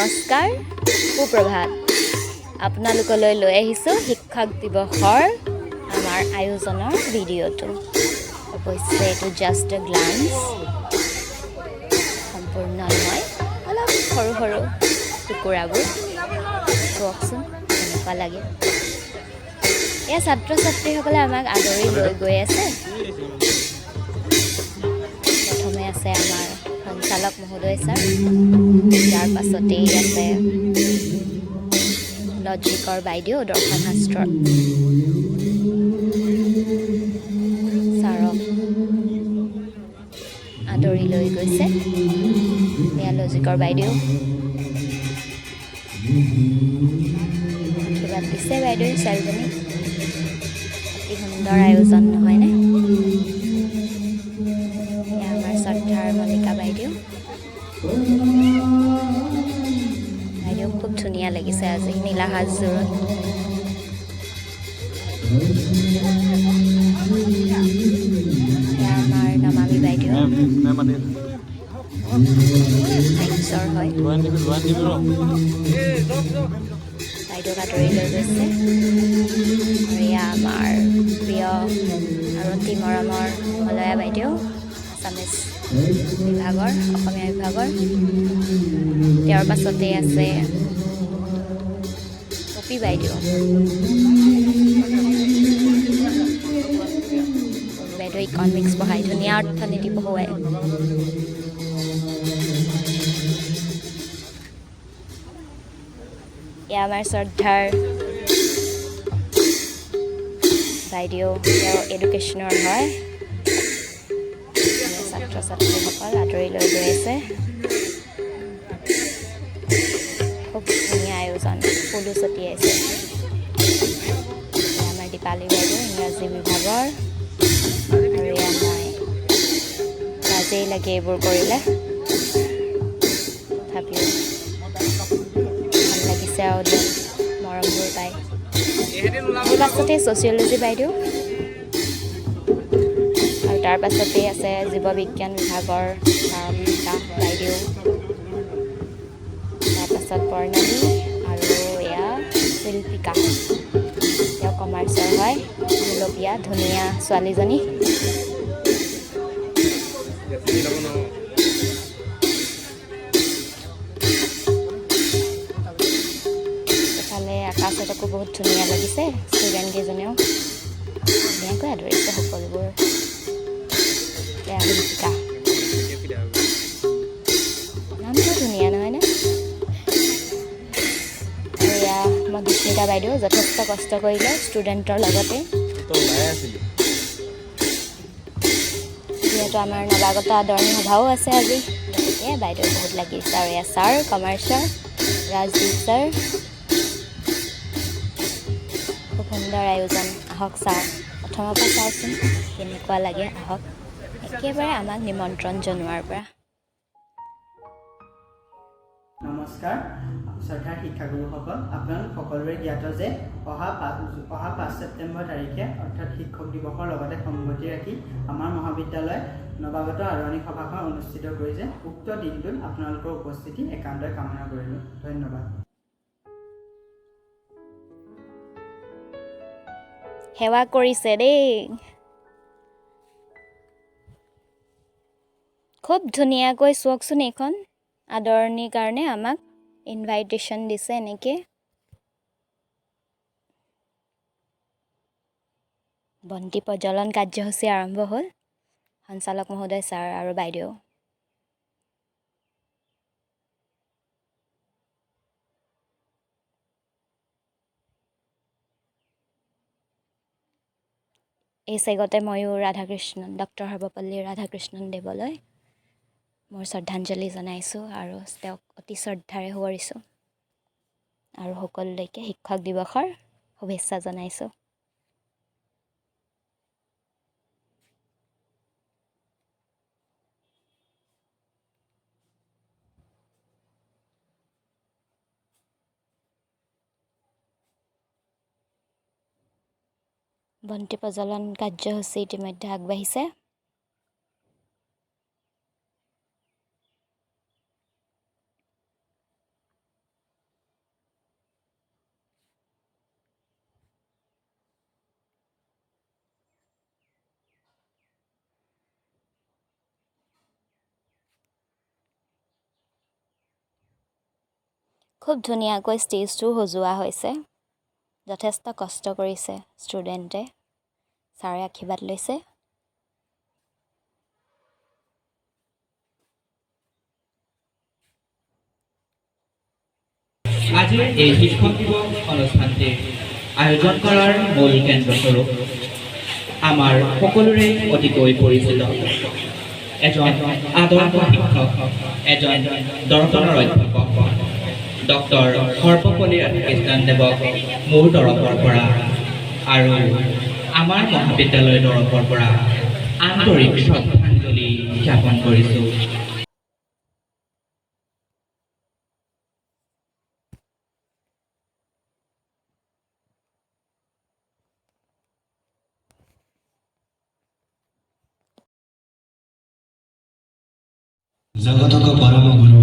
নমস্কাৰ সুপ্ৰভাত আপোনালোকলৈ লৈ আহিছোঁ শিক্ষক দিৱসৰ আমাৰ আয়োজনৰ ভিডিঅ'টো অৱশ্যে এইটো জাষ্ট এ গ্লান্স সম্পূৰ্ণ নহয় অলপ সৰু সৰু টুকুৰাবোৰ চাওকচোন কেনেকুৱা লাগে এয়া ছাত্ৰ ছাত্ৰীসকলে আমাক আদৰি লৈ গৈ আছে প্ৰথমে আছে আমাৰ সঞ্চালক মহোদয় ছাৰ তাৰ পাছতেই আছে লজিকৰ বাইদেউ দৰ্শন শাস্ত্ৰৰ ছাৰক আদৰি লৈ গৈছে এয়া লজিকৰ বাইদেউ আশীৰ্বাদ দিছে বাইদেউ ছোৱালীজনী অতি সুন্দৰ আয়োজন নহয়নে এয়া আমাৰ শ্ৰদ্ধাৰ মল্লিকা বাইদেউ বাইদেউ খুব ধুনীয়া লাগিছে আজি নীলা সাজযোৰত এয়া আমাৰ নমামী বাইদেউ সাহিত্যৰ হয় বাইদেউক আদৰি লৈ গৈছে আৰু এয়া আমাৰ প্ৰিয় আৰু অতি মৰমৰ মলয়া বাইদেউ আছামিজ বিভাগৰ অসমীয়া বিভাগৰ তেওঁৰ পাছতে আছে পপী বাইদেউ বাইদেউ ইকনমিক্স পঢ়াই ধুনীয়া অৰ্থনীতি পঢ়ুৱাই এয়া আমাৰ শ্ৰদ্ধাৰ বাইদেউ তেওঁ এডুকেশ্যনৰ হয় ছাত্ৰ ছাত্ৰীসকল আদৰি লৈ গৈ আছে খুব ধুনীয়া আয়োজন ফুলো ছটিয়াইছে আমাৰ দীপালী বাইদেউ ইংৰাজী বিভাগৰ আৰু এয়া মই লাজেই লাগে এইবোৰ কৰিলে তথাপিও ভাল লাগিছে আৰু দিয়ক মৰমবোৰ পাই মোৰ পাছতে ছ'চিয়লজি বাইদেউ আৰু তাৰ পাছতেই আছে জীৱ বিজ্ঞান বিভাগৰ বাইদেউ তাৰপাছত বৰ্ণালী আৰু এয়া শিল্পিকা তেওঁ কমাৰ্চৰ হয় গুলপীয়া ধুনীয়া ছোৱালীজনী এফালে আকাশতকো বহুত ধুনীয়া লাগিছে ষ্টুডেণ্টকেইজনেও ধুনীয়াকৈ আদৰিছে সকলোবোৰ এয়া শিল্পিকা নামটো ধুনীয়া নহয়নে আৰু এয়া মধুস্মিতা বাইদেউ যথেষ্ট কষ্ট কৰিলে ষ্টুডেণ্টৰ লগতে যিহেতু আমাৰ নৱাগত আদৰণি সভাও আছে আজি গতিকে বাইদেউ বহুত লাগিছে আৰু এয়া ছাৰ কমাৰ্চৰ ৰাজদীপ ছাৰ খুব সুন্দৰ আয়োজন আহক ছাৰ প্ৰথমৰ পৰা চাওকচোন কেনেকুৱা লাগে আহক একেবাৰে আমাক নিমন্ত্ৰণ জনোৱাৰ পৰা নমস্কাৰ শ্ৰদ্ধাৰ শিক্ষাগুৰুসকল আপোনালোক সকলোৰে জ্ঞাত যে অহা 5 ছেপ্টেম্বৰ তাৰিখে অৰ্থাৎ শিক্ষক দিৱসৰ লগতে সংগতি ৰাখি আমাৰ মহাবিদ্যালয় নৱাগত আদৰণি সভাখন অনুষ্ঠিত কৰিছে উক্ত দিনটোত আপোনালোকৰ উপস্থিতি একান্তই কামনা কৰিলোঁ ধন্যবাদ সেৱা কৰিছে দেই খুব ধুনীয়াকৈ চাওকচোন এইখন আদৰণিৰ কাৰণে আমাক ইনভাইটেশ্যন দিছে এনেকৈ বন্তি প্ৰজ্বলন কাৰ্যসূচী আৰম্ভ হ'ল সঞ্চালক মহোদয় ছাৰ আৰু বাইদেউ এই চেগতে ময়ো ডক্টৰ সৰ্বপল্লী ৰাধাকৃষ্ণন দেৱলৈ মোৰ শ্ৰদ্ধাঞ্জলি জনাইছোঁ আৰু তেওঁক অতি শ্ৰদ্ধাৰে সোঁৱৰিছোঁ আৰু সকলোলৈকে শিক্ষক দিৱসৰ শুভেচ্ছা জনাইছোঁ বন্তি প্ৰজ্বলন কাৰ্যসূচী ইতিমধ্যে আগবাঢ়িছে খুব ধুনীয়াকৈ ষ্টেজটো সজোৱা হৈছে যথেষ্ট কষ্ট কৰিছে ষ্টুডেণ্টে ছাৰে আশীৰ্বাদ লৈছে আজিৰ এই শিক্ষক দিৱস অনুষ্ঠানটি আয়োজন কৰাৰ মূল কেন্দ্ৰস্বৰূপ আমাৰ সকলোৰে অতিকৈ পৰিচিত এজন আদৰ্শ শিক্ষক এজন দৰ্শনৰ অধ্যাপক ডক্টৰ সৰ্বপল্লী ৰাধাকৃষ্ণন দেৱক মোৰ তৰফৰ পৰা আৰু আমাৰ মহাবিদ্যালয়ৰ তৰফৰ পৰা আন্তৰিক শ্ৰদ্ধাঞ্জলি জ্ঞাপন কৰিছোঁ। जगतक परम गुरु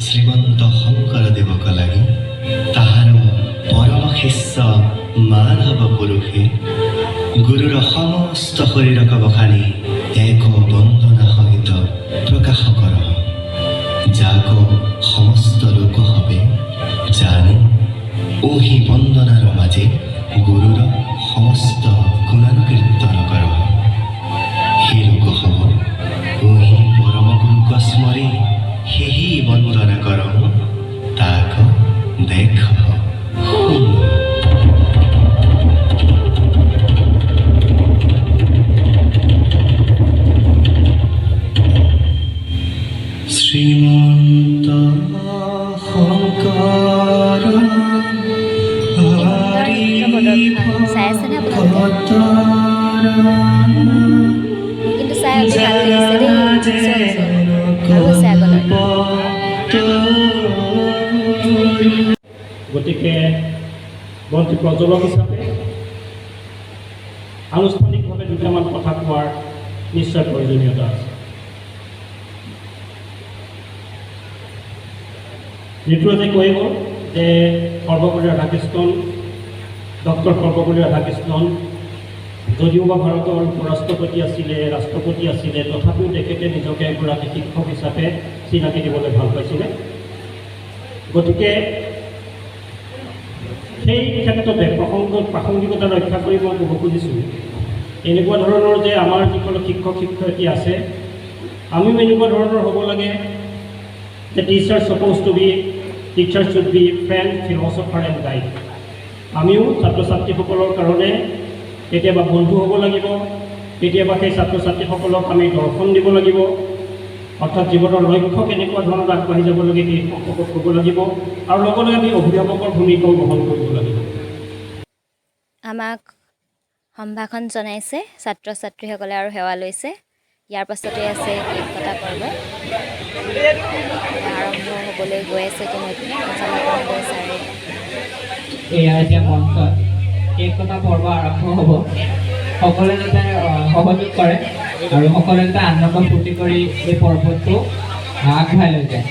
श्रीमंत शंकरदेवक लागि ताहार परम शिष्य माधव पुरुषे गुरुर समस्त शरीरक बखानी एक वंदना सहित प्रकाश कर जाक समस्त लोक हबे जाने ओही वंदनार माझे गुरुर समस्त गुणानुकीर्तन कर हे लोक हब ओही परम गुरुक स्मरी ही वंदना कर ताक देख श्रीमंत शंकर কিন্তু চাই অতি ভাল লাগিছে দেই আৰু আছে আগলৈ গতিকে বন্তি প্ৰজ্বলক হিচাপে আনুষ্ঠানিকভাৱে দুটামান কথা কোৱাৰ নিশ্চয় প্ৰয়োজনীয়তা আছে। ঋতুৰাজে কৈ গ'ল যে সৰ্বপল্লী ৰাধাকৃষ্ণন ডক্টৰ সৰ্বপল্লী ৰাধাকৃষ্ণন যদিও বা ভাৰতৰ উপৰাষ্ট্ৰপতি আছিলে ৰাষ্ট্ৰপতি আছিলে তথাপিও তেখেতে নিজকে এগৰাকী শিক্ষক হিচাপে চিনাকি দিবলৈ ভাল পাইছিলে। গতিকে সেই ক্ষেত্ৰতে প্ৰাসংগিকতা ৰক্ষা কৰি মই ক'ব খুজিছোঁ এনেকুৱা ধৰণৰ যে আমাৰ যিসকল শিক্ষক শিক্ষয়িত্ৰী আছে আমিও এনেকুৱা ধৰণৰ হ'ব লাগে যে teachers should be friend philosopher and guide. আমিও ছাত্ৰ ছাত্ৰীসকলৰ কাৰণে কেতিয়াবা বন্ধু হ'ব লাগিব, কেতিয়াবা সেই ছাত্ৰ ছাত্ৰীসকলক আমি দৰ্শন দিব লাগিব, অৰ্থাৎ জীৱনৰ লক্ষ্য কেনেকুৱা ধৰণত আগবাঢ়ি যাব লাগে সেই সম্পৰ্কত ক'ব লাগিব আৰু লগতে আমি অভিভাৱকৰ ভূমিকাও গ্ৰহণ কৰিব লাগিব। আমাক সম্ভাষণ জনাইছে ছাত্ৰ ছাত্ৰীসকলে আৰু সেৱা লৈছে। ইয়াৰ পাছতে আছে কেক কটা পৰ্ব আৰম্ভ হ'বলৈ গৈ আছে ইতিমধ্যে ছাৰে এয়া এতিয়া মঞ্চত কেক কটা পৰ্ব আৰম্ভ হ'ব। সকলোৱে যাতে সহযোগ কৰে আৰু সকলোৱে যাতে আনন্দ ফূৰ্তি কৰি এই পৰ্বটো আগবঢ়াই লৈ যায়।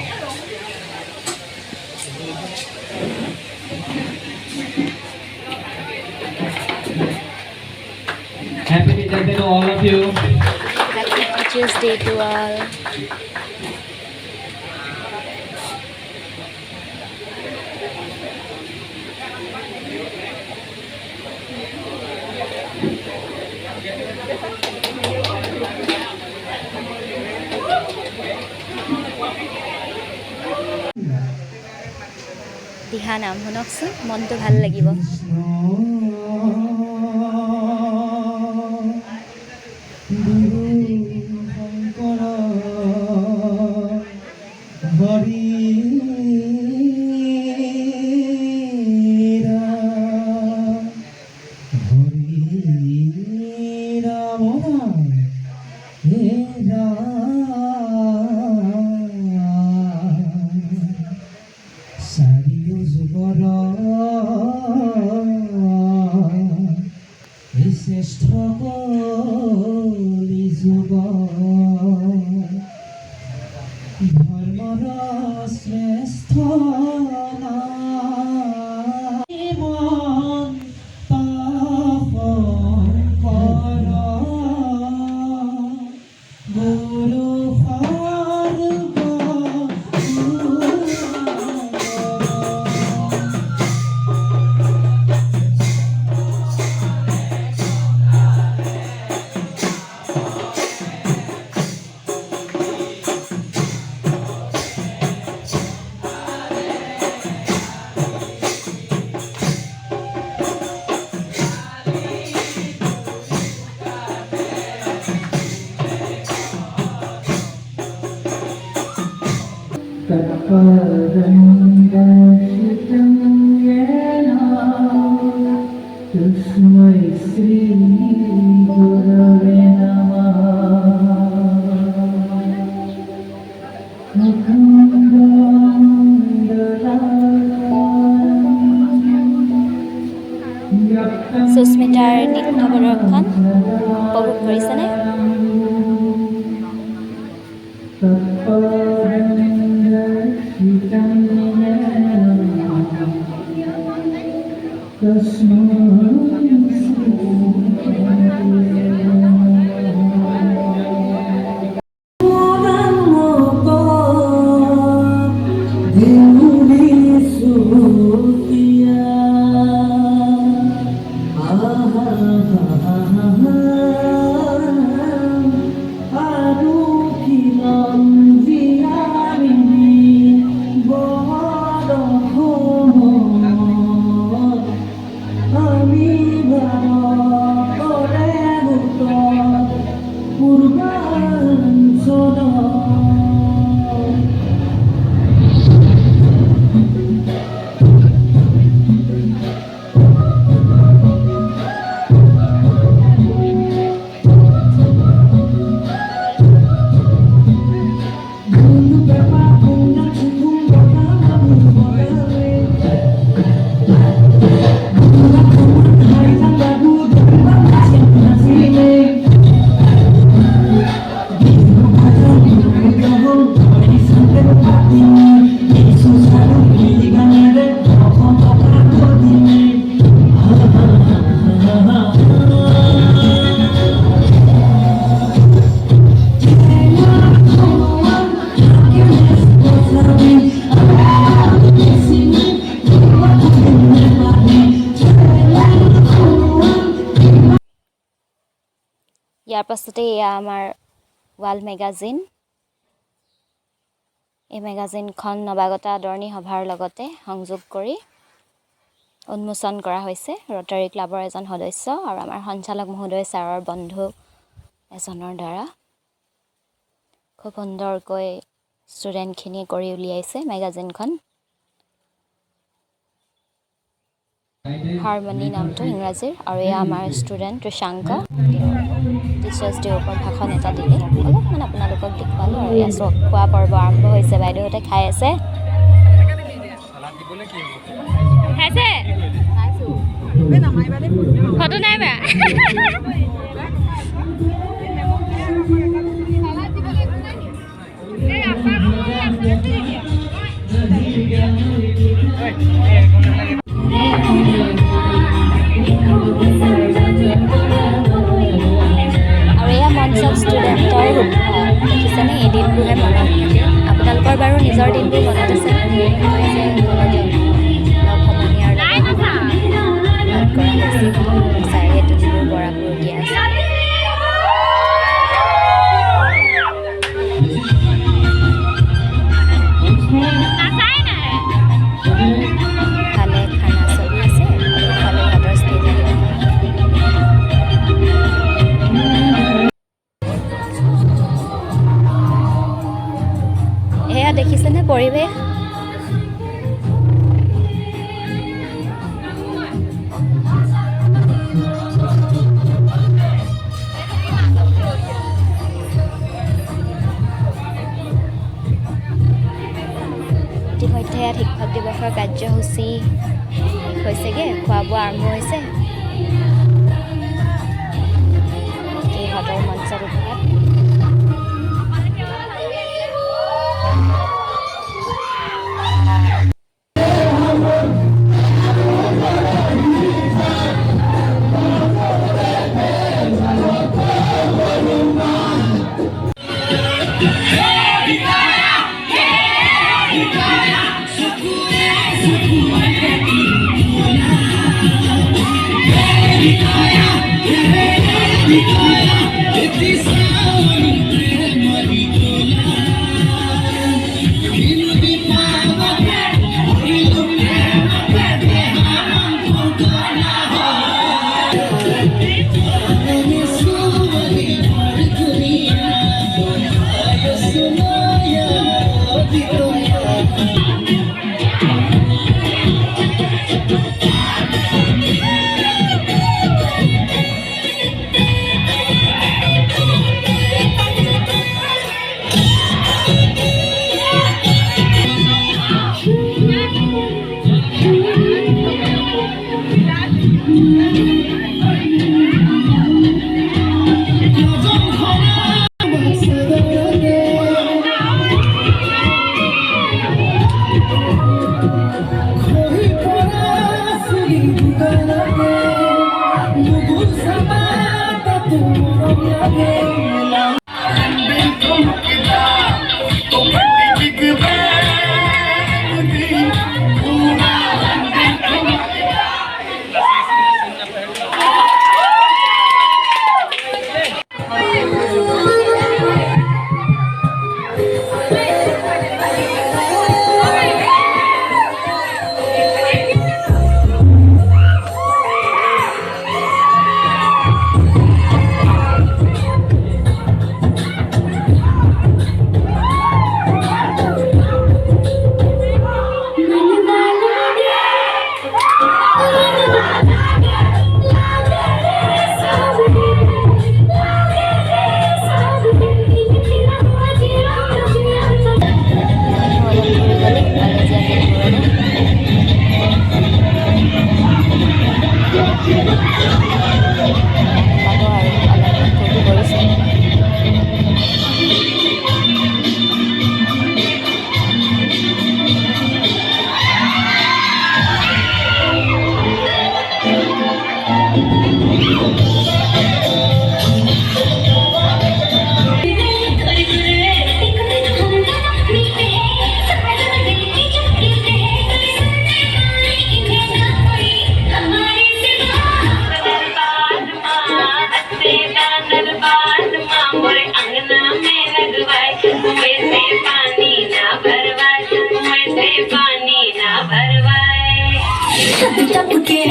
Happy Teachers Day to all of you. Happy Teachers Day to all. দিহা নাম শুনকচোন, মনটো ভাল লাগিব। সুস্মিতাৰ নৃত্য প্ৰদৰ্শন উপভোগ কৰিছেনে? ইয়াৰ পাছতে এয়া আমাৰ ৱাল মেগাজিন। এই মেগাজিনখন নৱাগত আদৰণি সভাৰ লগতে সংযোগ কৰি উন্মোচন কৰা হৈছে ৰটাৰী ক্লাবৰ এজন সদস্য আৰু আমাৰ সঞ্চালক মহোদয় ছাৰৰ বন্ধু এজনৰ দ্বাৰা। খুব সুন্দৰকৈ ষ্টুডেণ্টখিনি কৰি উলিয়াইছে মেগাজিনখন। হাৰমনি নামটো ইংৰাজীৰ, আৰু এয়া আমাৰ ষ্টুডেণ্ট ত্ৰিশাংক। টিচাৰ্ছ ডেৰ ওপৰত ভাষণ এটা দিলে, অলপমান আপোনালোকক দেখুৱালোঁ। আৰু এয়া চক খোৱা পৰ্ব আৰম্ভ হৈছে। বাইদেউহঁতে খাই আছে। ফটো নাই বা আৰু এয়া মঞ্চত ষ্টুডেণ্টৰ দেখিছেনে? এই দিনবোৰহে মনত থাকে। আপোনালোকৰ বাৰু নিজৰ দিনবোৰ মনত আছে? লগ সমনীয়াৰ লগত কৰা হৈছিল। ছাৰে সেই দিনবোৰ বৰাবোৰ দিয়া আছে। ইফালে খানা চলি আছে আৰু ইফালে ভাতৰ ষ্টেজ আহি এয়া দেখিছেনে পৰিৱেশ? ইতিমধ্যে ইয়াত শিক্ষক দিৱসৰ কাৰ্যসূচী হৈছেগৈ, খোৱা বোৱা আৰম্ভ হৈছে। ইহঁতৰ মঞ্চত উঠাত It's तब के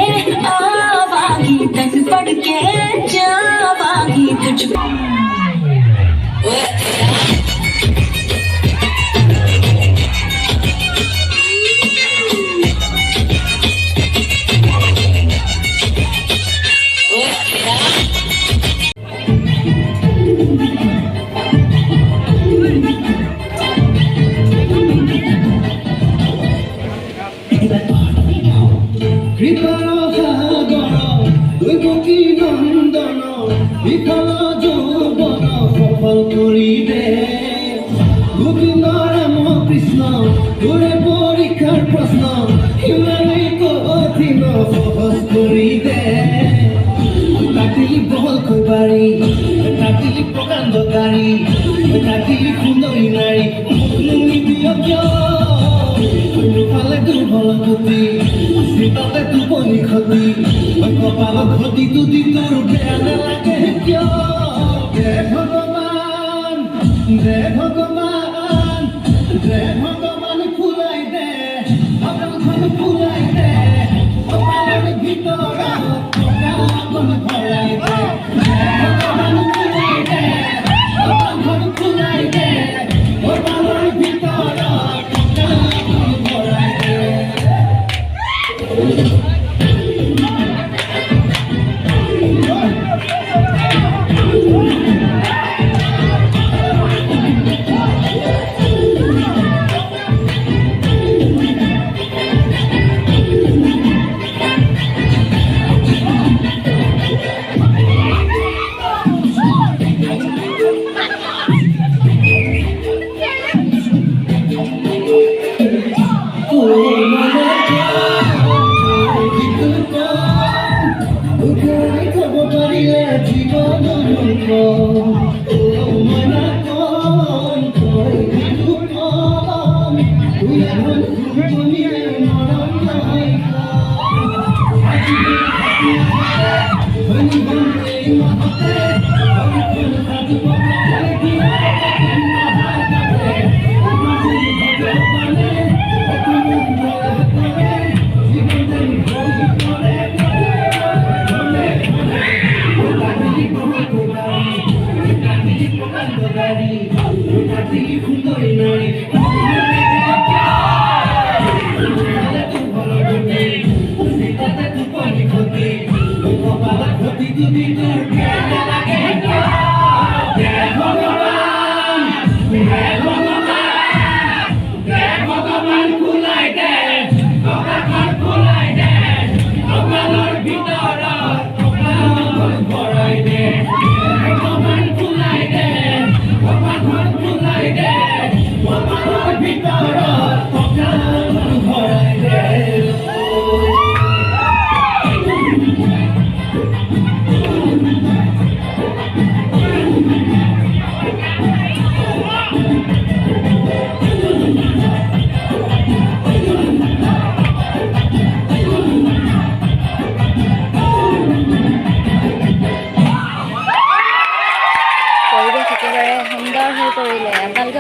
आवागी तन पड़ के जावागी तुझको What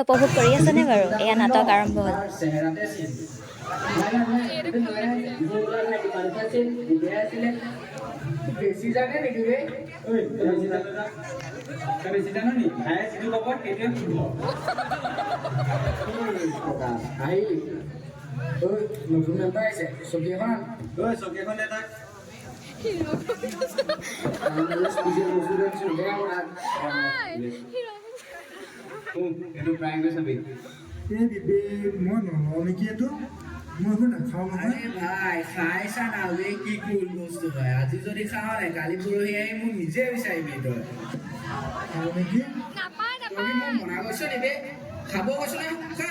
উপভোগ কৰি আছেনে বাৰু? এয়া নাটক আৰম্ভ হ'ল। চেহেৰাতে চিন বেছি জানে নেকি ৰে বেছি জানো নি ভাই যিটো ক'ব সেইটোৱে শুনিব আহিলি নতুন মেম্বাৰ আহিছে চকী এখন চকী এখন এটা এইটো প্ৰায় চাবি মই নলওঁ নেকি এইটো মই একো নাখাওঁ নহয় ভাই খাইছা না বে কি কুল বস্তু হয় আজি যদি খাওঁ নাই কালি পৰহি আহি মোক নিজে বিচাৰিবি তই খাওঁ নেকি তই মোক মনা কৈছ নি বে খাব কৈছ না খা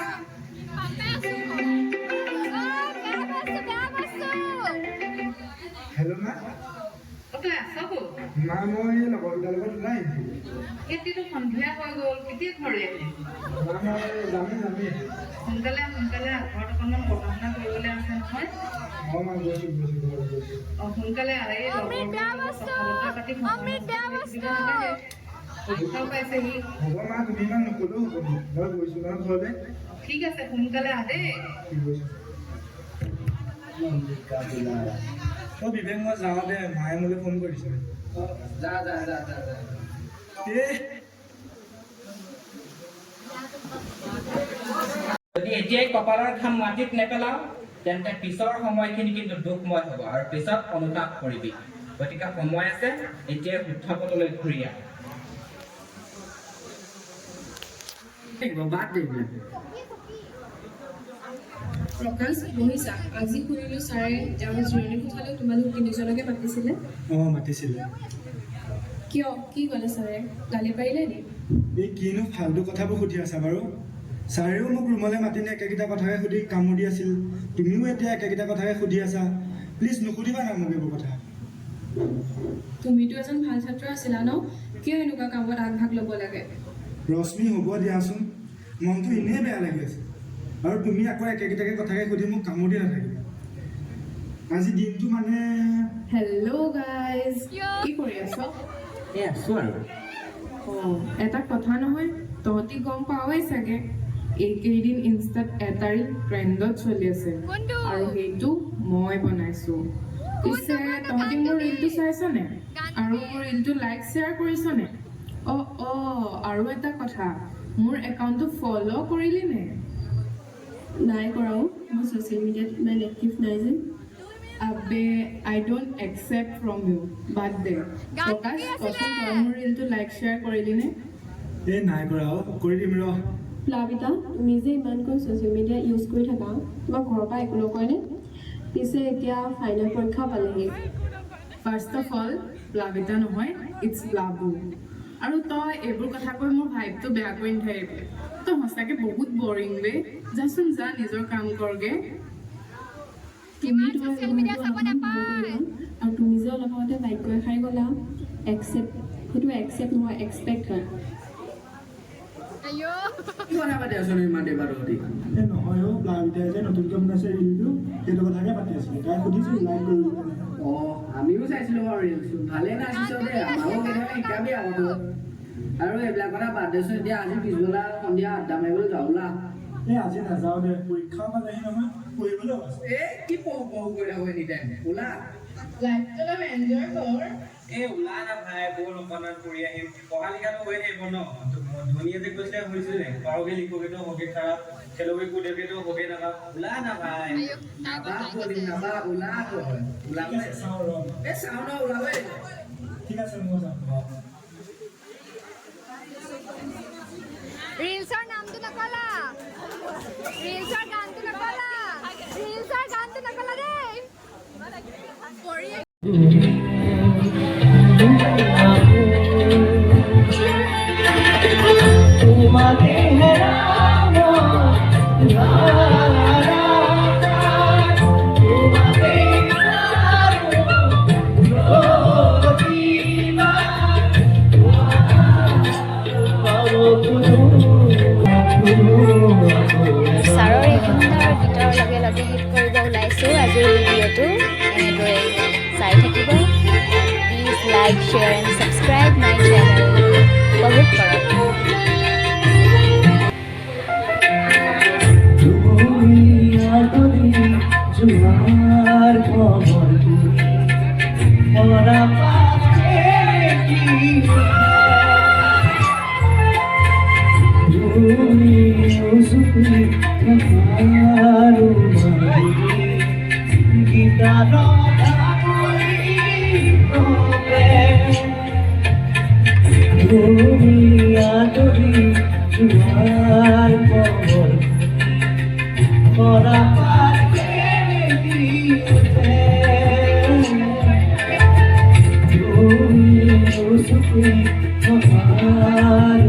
হেল্ল' মা মা মই লগৰকেইটাৰ লগত ওলাই আহিছোঁ এতিয়াতো সন্ধিয়া হৈ গ'ল কেতিয়া ঘৰলৈ আহিলে মা মই যামেই সোনকালে ঘৰত অকণমান পঢ়া শুনা কৰিবলৈ আছে নহয় অঁ মা গৈছোঁ ঘৰত গৈছোঁ সোনকালে আহি কথা বতৰা পাতি পৰীক্ষাও পাইছেহি হ'ব মা তুমি ইমান নক'লেও হ'ব মই গৈছোঁ নহয় ঘৰলৈ ঠিক আছে সোনকালে আহ দেই ঠিক গৈছোঁ অ' বিবেক মই যাওঁ দে মায়ে মোলৈ ফোন কৰিছে যা যদি এতিয়াই কপালৰ ঘাম মাটিত নেপেলাও তেন্তে পিছৰ সময়খিনি কিন্তু দুখময় হ'ব আৰু পিছত অনুতাপ কৰিবি গতিকে সময় আছে এতিয়াই শুদ্ধ পথলৈ ঘূৰি আহ বাদ দিবি প্ৰকাশ বহিছা আজি শুনিলোঁ ছাৰে তেওঁৰ জিৰণি কোঠালৈ তোমালোক তিনিজনকে মাতিছিলে অঁ মাতিছিলে কিয় কি ক'লে ছাৰে গালি পাৰিলে নি এই কিনো ফাল্টু কথাবোৰ সুধি আছা বাৰু ছাৰেও মোক ৰুমলৈ মাতিনে একেকেইটা কথাকে সুধি কামুৰি আছিল তুমিও এতিয়া একেকেইটা কথাকে সুধি আছা প্লিজ নুসুধিবা না মোক এইবোৰ কথা তুমিতো এজন ভাল ছাত্ৰ আছিলা ন কিয় এনেকুৱা কামত আগভাগ ল'ব লাগে ৰশ্মি হ'ব দিয়াচোন মনটো এনেই বেয়া লাগি আছে আৰু তুমি আকৌ একেকেইটাকে কথাকে সুধি মোক কামুৰি নাথাকিবা আজি দিনটো মানে হেল্ল' গাইজ কি কৰি আছ এই আছোঁ আৰু অঁ এটা কথা নহয় তহঁতি গম পাৱেই চাগে এইকেইদিন ইনষ্টাত এটা ৰীল ট্ৰেণ্ডত চলি আছে আৰু সেইটো মই বনাইছোঁ পিছে তহঁতি মোৰ ৰীলটো চাইছনে আৰু মোৰ ৰীলটো লাইক শ্বেয়াৰ কৰিছনে অঁ আৰু এটা কথা মোৰ একাউণ্টটো ফ'ল' কৰিলি নে নাই কৰাও মই ছ'চিয়েল মিডিয়াত ইমান এক্টিভ নাই যে আবে আই ডোণ্ট একচেপ্ট ফ্ৰম ইউ বাদ দে প্ৰকাশ কচোন তই মোৰ ৰীলটো লাইক শ্বেয়াৰ কৰিলি নে এই নাই কৰা কৰি দিম ৰ প্লাবিতা তুমি যে ইমানকৈ ছ'চিয়েল মিডিয়া ইউজ কৰি থাকা তোমাক ঘৰৰ পৰা একো নকয়নে পিছে এতিয়া ফাইনেল পৰীক্ষা পালেহি ফাৰ্ষ্ট অফ অল প্লাবিতা নহয় ইটছ প্লাবু আৰু তই এইবোৰ কথা কৈ মোৰ ভাইবটো বেয়া কৰি নাথাকিবি তই সঁচাকৈ বহুত বৰিং বে যাচোন যা নিজৰ কাম কৰগে আৰু তুমি যে অলপ আগতে বাক্য এষাৰি গ'লা একচেপ্ট সেইটো একচেপ্ট নহয় এক্সপেক্ট হয় কি কথা পাতি আছোঁ ইমান দেবাৰ সৈতে এই নহয় অ' প্লাবিতাই যে নতুনকৈ বনাইছে ৰীলটো সেইটো কথাকে পাতি আছিলোঁ তাই সুধিছিল লাইক কৰিব অঁ আমিও চাইছিলোঁ বাৰু ৰিলচটো ভালেই নাচিছ দেই আমাৰো কেতিয়াবা শিকাবি আকৌ আৰু এইবিলাক কথা বাদ দেচোন এতিয়া আজি পিছবেলা সন্ধিয়া আড্ডা মাৰিবলৈ যাওঁ ওলা এই আজি নাযাওঁ দে পৰীক্ষাও পালেহি নহয় পঢ়িবলৈও আছে এই কি পঢ়ো কৰি থাকোঁ এনি টাইম ওলা লাইফটো অলপ এনজয় কৰ এই ওলা না ভাই বল অকণমান কৰি আহিম পঢ়া লিখাটো হৈ থাকিব ন ধনীয়ে যে কৈছিলে হৈছিলে পাৰোগে লিখোগেতো হগে খাৰাপ খেলোগে কুদেগেতো হগে নাপাব ওলা না ভাই নাবা ওলা ওলাব চাওঁ ৰ এই চাওঁ ন ওলাবই ঠিক আছে মই যাম ৰিলছৰ নামটো নকলা ৰিলছৰ গানটো নকলা ৰিলছৰ গানটো নকলা দেই ছাৰৰ এই সুন্দৰ গীতৰ লগে লগে শেষ কৰিব ওলাইছোঁ আজিৰ ভিডিঅ'টো এনেদৰে চাই থাকিব please like share and subscribe my channel উপভোগ কৰক তোমার খবর মরা পাশে কি তুমি সুখী তোমার গীতা তুমি আদরি তোমার খবর মরা পাশে তুমি সুখী তোমার